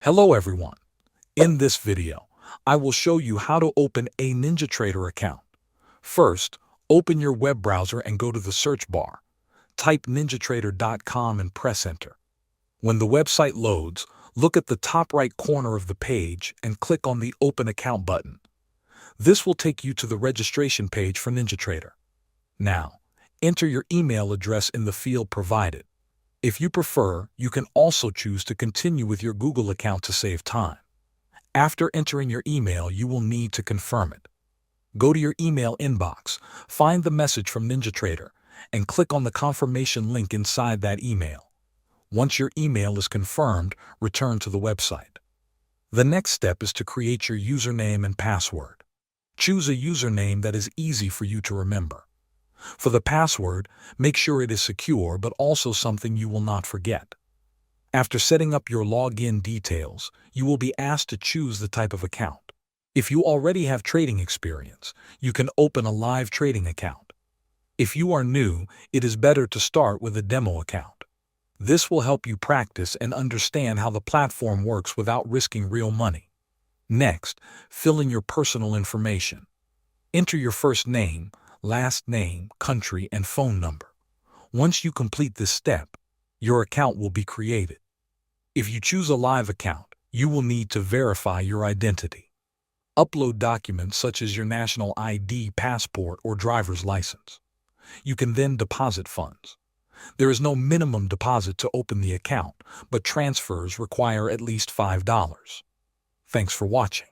Hello everyone. In this video, I will show you how to open a NinjaTrader account. First, open your web browser and go to the search bar. Type ninjatrader.com and press enter. When the website loads, look at the top right corner of the page and click on the Open Account button. This will take you to the registration page for NinjaTrader. Now, enter your email address in the field provided. If you prefer, you can also choose to continue with your Google account to save time. After entering your email, you will need to confirm it. Go to your email inbox, find the message from NinjaTrader, and click on the confirmation link inside that email. Once your email is confirmed, return to the website. The next step is to create your username and password. Choose a username that is easy for you to remember. For the password, make sure it is secure but also something you will not forget. After setting up your login details, you will be asked to choose the type of account. If you already have trading experience, you can open a live trading account. If you are new, it is better to start with a demo account. This will help you practice and understand how the platform works without risking real money. Next, fill in your personal information. Enter your first name, last name, country, and phone number. Once you complete this step, your account will be created. If you choose a live account, you will need to verify your identity. Upload documents such as your national ID, passport, or driver's license. You can then deposit funds. There is no minimum deposit to open the account, but transfers require at least $5. Thanks for watching.